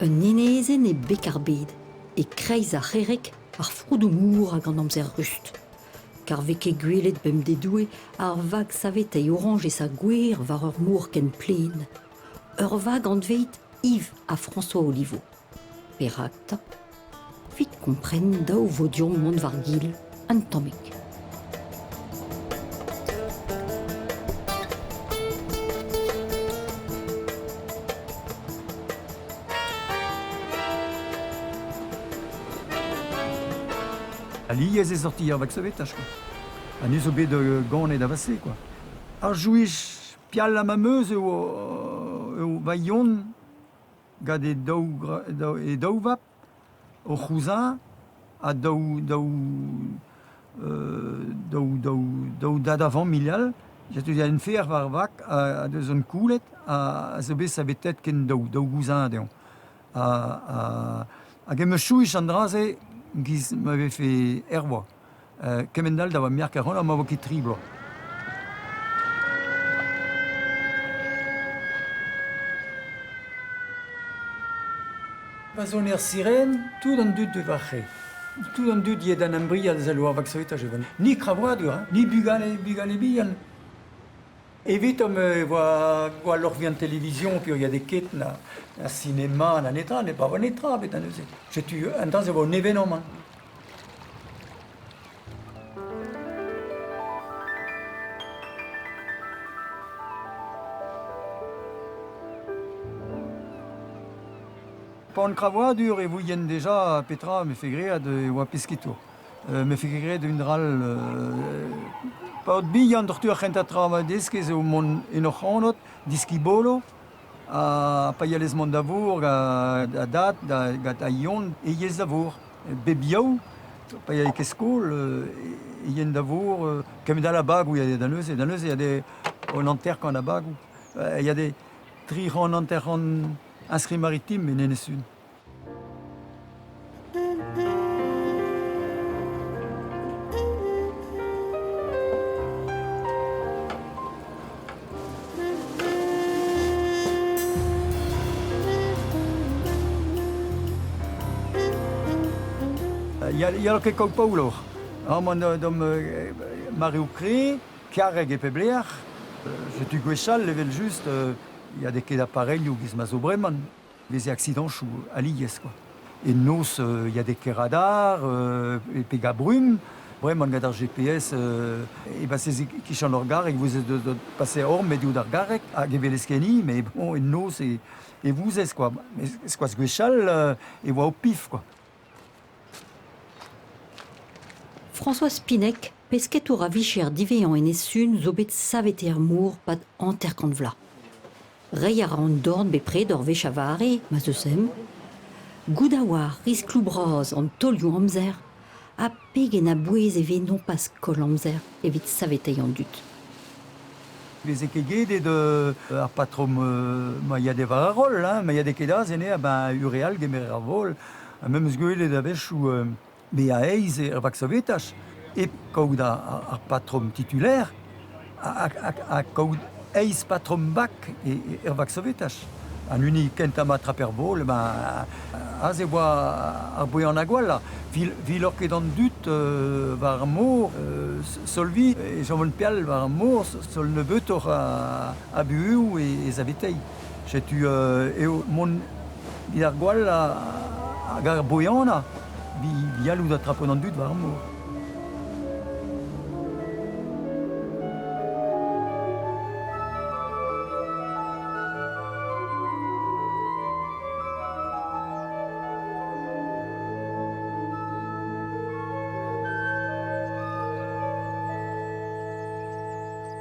Un enezen e bekarbed, e kreiz a c'herek ar froudoù-mour hag an amzer rust. Kar veke gwelet bem dedoue ar vag savetei orange e sa gwer war ur mour ken plen. Ur vag an veit Yves a François Olivo. Perak ta, vit kompren daou vodion mont var gil, an tammig. Aliez e sorti ar vag savetach, quoi. An eus o bet gant da vase, quoi. Ar jouij pial a ma meuz eo vaillon gant e daou vap o c'houzin a daou dad avant milial. Jetu en fer war vak a deus un koulet a zo bet savetet ken daou gouzin deon. Hag em eus chouich an draze giz m'ave fait ervoa. Kemendal da va miar karon a ma vo ket triblo. Va zon siren, tout an dud de varche. Tout an dud yed an ambri al zalo ar vag savetaj evan. Ni kravoadur, ni bugale bihan. Evit om voa lor an televizion, puis il y a des quêtes na cinéma, na netra, ne pas va netra, bet an eus. Jetu an temps vo un événement. Pa an kravoadur e voien deja petra me fe gread e oa pesketour. Me fe gread un dral pa od bihan d'ortu a c'henta trava deskez eo mon enoc'hanot, diski bolo, a paialez mont davour, a dat, gant a ion, e yez davour. Be biaou, paial ket skol, e yen davour, kemedal a bagou ya dan eus, ya de on anter kan a bagou. Ya de tri ran anter an inscrit maritime, mais n'en est une. Il y a le kok paulo. Man dom Mario Cré, Kareg et Pebler. Je tu gwechal level juste. Il y a des quais d'appareils où ils sont vraiment des accidents chou à l'IS, quoi. Et nous, il y a des quais radars, et péga brume, vraiment gadar GPS, et ben c'est qui chantent leur gare et vous êtes de passer hors mais du dargarek à Geveleskeni, mais bon et nous c'est et vous êtes quoi, mais c'est quoi ce gwechal et voit au pif quoi. François Spinec pesket our a vicher divean en esun zo bet savet er mour pad anterkant vla. Rei a ran dorn bepred ur vechavare, ma zeusem, gouda war risklou braz an tolioù amzer, a pegen a bouez e non pas kol amzer evit savetei an dut. Les ekegede de ar patrom ma ya de var a rol, ma ya de kedaz ene ben ureal gemer ar vol, même zgoele da vech ou be a eiz e vak savetach, e kaout ar patrom titulaire, a kaout eiz patrom bak e vak savetach. An uni kentama traper vol, ben a ze boa ar bouy an agwal la. Vil ur ket an dut war mor, solvi, e jomon pial war mor, sol ne beutor a bueou e zavetei. Jetu eo mon vid ar gwal a gar boyana, vi alou da trapon an dut war mor.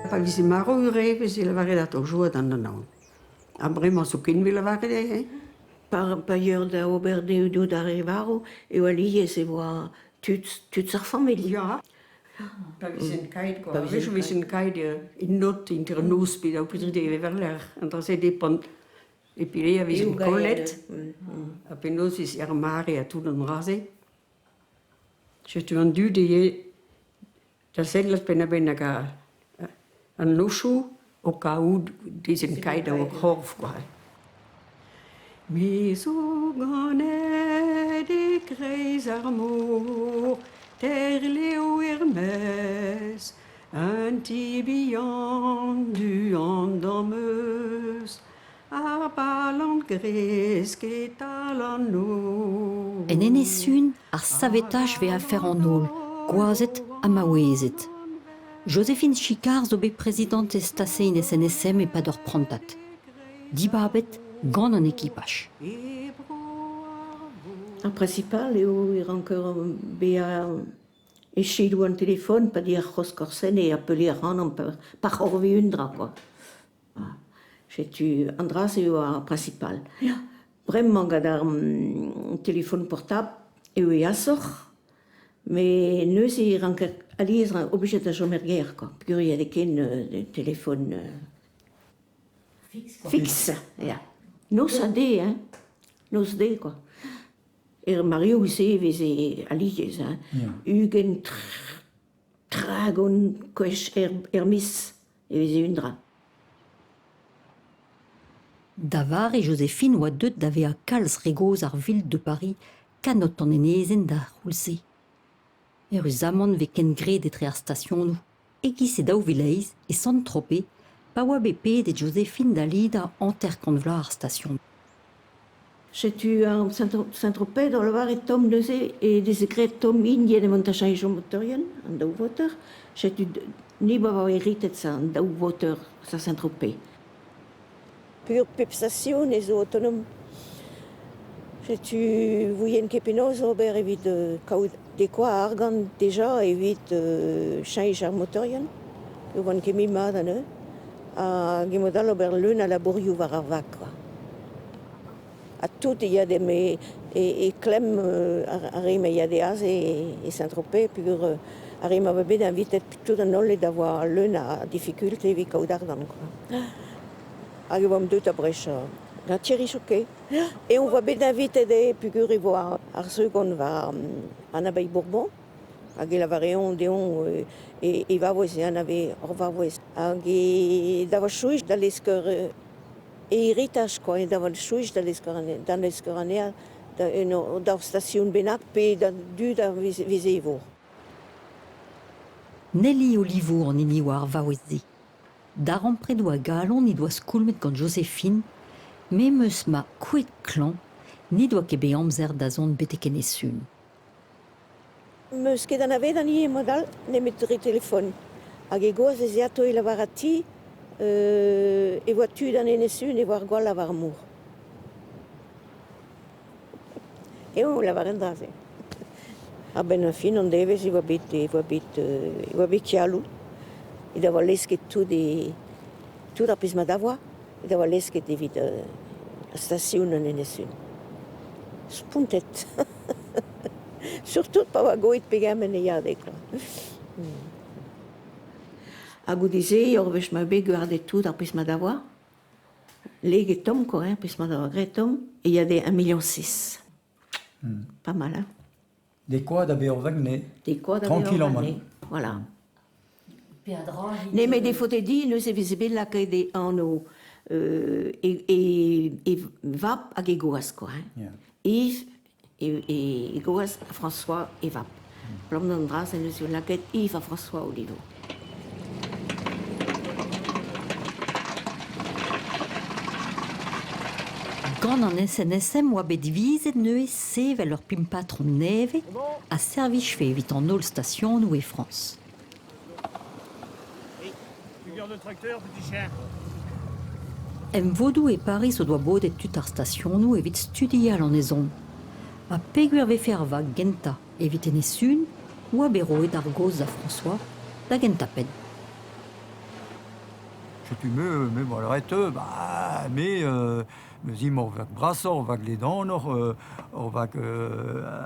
Pa visi maro ure, visi la vare dat o joa dan an an. A bremañ so ken vi la vare de, Pa ur da ober de da revaro, eo aliez e oa tut ar familh. Ja. Pa visi en kaid, quoi. Visi visi en kaid in not inter nos pid au putri de verler. Antra se depant. E pile a visi en kolet. A pe nos visi ar mare a tout an raze. Je tu an du de ye. Da sellat pena ben aga an nosou o kaout dizen kaid o korf, quoi. Mais au ganet des grès armour, terre Léo Hermès, un tibian du andameuse, à balant grès qui talano. En enesun, ar savetaj ve a fer an ol, goazet a maouezet. Joséphine Chicard zo be présidente estase in SNSM e pa d'or prantat. Dibabet gant an ekipaj. En principal, eo er encore bea echidou an téléphone, pa dir c'hos korsen et appeler an par orvi undra, quoi. J'ai tu Andras eo a principal. Vraiment gad ar téléphone portable eo e asor, mais neus e ranker aliez obligé da jomer guerre, quoi. Pur il y a des ken téléphone fixe, ja. Nos ade, hein. Nos de, quoi. Er Mario se veze aliez, hein. Ugen tragon koech mis e veze undra. Davar et Joséphine oa deut d'ave a kalz regoz ar ville de Paris kanot an enezen da roulse. Erus amant ve ken gret etre ar stationnoù. Egis e daou vileiz e sant tropez, pa oa bepet et Joséphine da lida anter-kant vla ar station. J'ai tu en Saint-Tropez dans le var et Tom neuze et des secrets Tom Indien de montage Jean Motorian en daou voter. J'ai tu ni bava hérité de ça en daou voter sa Saint-Tropez. Pure pepstation et autonome. J'ai tu voyen kepinoz Robert évite de quoi argan déjà évite change Jean Motorian. Le von kemi madane a gemodal Robert lune à la Bouriou varavac. À tout, il y a des et Clem arrive, il y a des as et Saint-Tropez, puis arrive à bébé d'inviter tout un olle d'avoir l'une à difficulté, vi caudardon quoi. Arrive à me deux tabrèche, la Thierry choqué. Et on va bien d'inviter des figures voir à ceux qu'on va en abeille Bourbon, à la variante d'Éon et il va voir si on avait au revoir voir. À d'avoir chouïche dans les scores. Et héritage quoi, d'avoir chouïche dans l'escoranea, dans la station Benac, puis dans Visévo. Nelly Olivo en eni war vaouezde. Daran predo a galon ni doa skoulmet gant Joséphine, me meus ma kouet klan, ni doa kebe amzer da zon beteken esun. Meus ket an avet an ie modal, ne met téléphone. Hag e goaz ez iato e lavar ati, e vois-tu dans les esun et voir quoi lavar mour. Et on lavar en drase. A ben fin on deves i va bit chialu. I d'avoir l'esket tout aprisma d'avoa. I d'avoir l'esket evit a station en esun. Spuntet. Surtout pas va goit pegamen e yade quoi. Hag o dize, ur vech ma be gwardet tout ar prisma d'avoa. Leget tom, quoi, hein, prisma d'avoa gret tom. Et il y a des 1,6 million. Pas mal, hein. Des quoi d'abord vagné. Des quoi Tranquillement. Voilà. Ne mais des photos dit, nous c'est visible là que des en eau et vap à Goas, quoi, hein. Yves et Goas François et vap. L'homme d'Andras, c'est nous sur la quête Yves à François Olivo. Gant an SNSM oa bet vizet neuez sev vel ur pimpatron neve a servich fe evit an ol station ou e France. Tu gardes le tracteur, petit chien. Em vodou e Paris o doa bodet tut ar station ou evit studial an ezon. A peguer ve fer va genta evit en esun ou a beroet ar goz a François da gentaped. Je tu me voilà et bah mais zim or vak brassor vak les dents or vak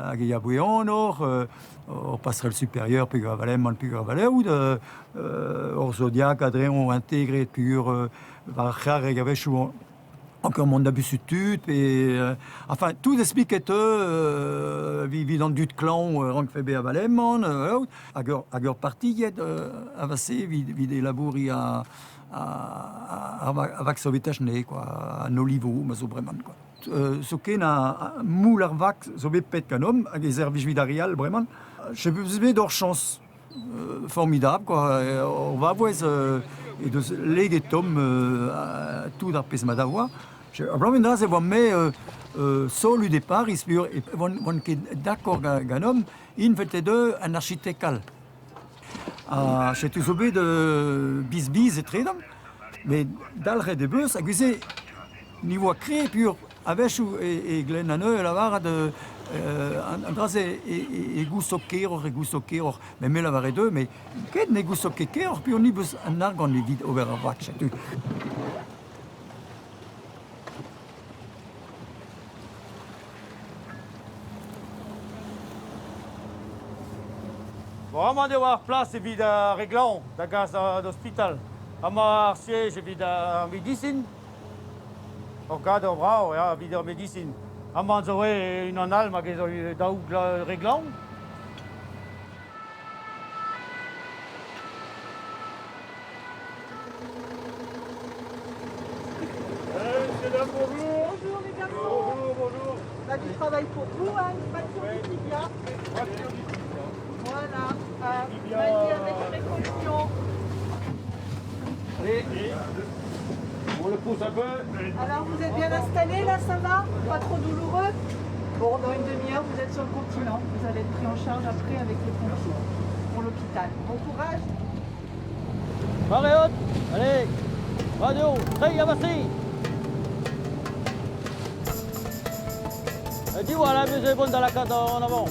agayaboué or passerelle supérieure puis gavalem man puis gavalem ou de or zodiac adréon intégré pur var khar et gavé chou encore mon d'abus et enfin tout explique que vivant du clan rank fait be avalem man agor parti yet avancé vide labouri à avec sauvetage né quoi à Nolivo mais au Bremen quoi. ce qu'est un moule arvac, ce que pète qu'un homme, avec des services vidariales, vraiment. Je peux leur chance formidable, quoi. On va voir et de les des tomes tout d'après ce matin. Vraiment, c'est vraiment seul au départ, il spure et on est d'accord qu'un homme, il fait deux un architecte. J'ai tout sauvé de bis et très mais dans le début, ça faisait niveau créé pur avec et Glenn Haneux la barre de andras et gusto mais la barre deux mais qu'est ne gusto puis on y bus un argon les vide over a watch tu Bon, on de voir place et vide à Réglan, la gaz d'hôpital. À ma siège, vide à médecine. Au cas de bras, ouais, vide à médecine. À Manzoé, une en alme, à Daoug, Réglan. Bonjour les garçons. Bonjour. Là, du travail pour vous, hein, une fracture du tibia. Voilà, manier avec précaution. Allez, on le pousse un peu. Alors, vous êtes bien installés là, ça va? Pas trop douloureux? Bon, dans une demi-heure, vous êtes sur le continent. Vous allez être pris en charge après avec les pompiers pour l'hôpital. Bon courage. Marée haute. Allez, radio, très avancé. Dis voilà, mais c'est bon dans la carte en avant.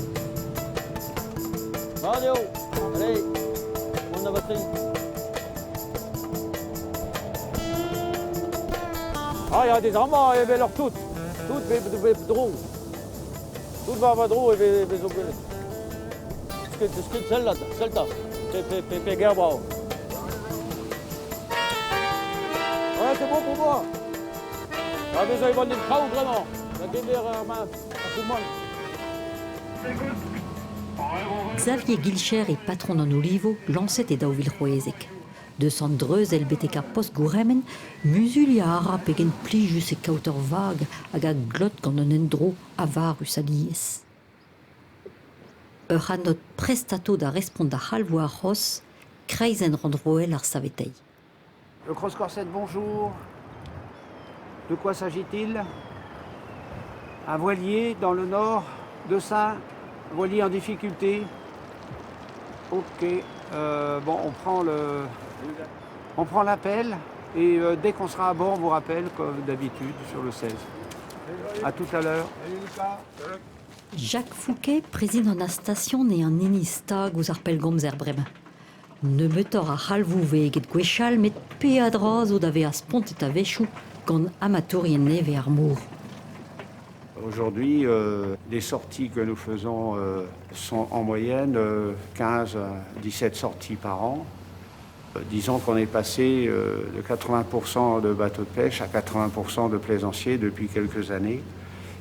Radio, allez, on a battu. Ah, il y a des enfants, il y a leur toutes drôles. Toutes va drôle et les autres. C'est celle-là, c'est Gerbrau. Ouais, c'est bon pour moi. Ah, mais ils vont des travaux vraiment. La guerre, tout le monde. Xavier Gilcher est patron d'un olivo, lancet et d'Auvilroezek. De Sandreuse LBTK post-Gouremen, Musulia Arap egen plijus et kauter vague, aga glot gant un endro avarus alies. Ur not prestato da respond a halvo a ros, kreizen randroel ar savetei. Le Cross-Corset, bonjour. De quoi s'agit-il? Un voilier dans le nord de Saint, voilier en difficulté. Ok, bon, on prend l'appel et dès qu'on sera à bord, on vous rappelle, comme d'habitude, sur le 16. À tout à l'heure. Jacques Fouquet, président de la station et un inistag aux arpel gomzer Bremen. Ne metor a halvou veget gwechal met peadraz o d'ave a spont et a vechou gant amatorien neve ar mour. Aujourd'hui, les sorties que nous faisons sont en moyenne 15 à 17 sorties par an. Disons qu'on est passé de 80% de bateaux de pêche à 80% de plaisanciers depuis quelques années.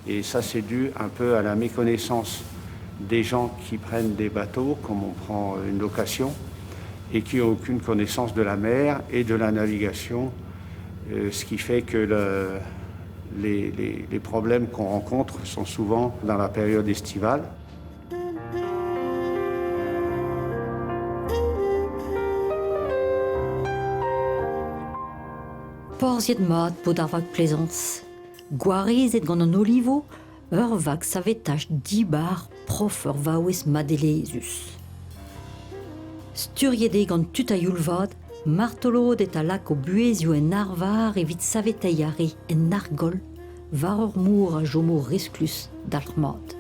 Et ça, c'est dû un peu à la méconnaissance des gens qui prennent des bateaux, comme on prend une location, et qui n'ont aucune connaissance de la mer et de la navigation, ce qui fait que les problèmes qu'on rencontre sont souvent dans la période estivale. Porziet mat pod ar vag plaisance. Gwarezet gant an olivo, ur vag savetach dibar prof ur vaouez madelezus. Sturiede gant tutaioulvad, martolod et a lak o buezio en arvar evit savetei are en argol, var ur mour a jomo risklus d'ar mat.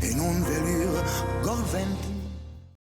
En onvelure, gorvent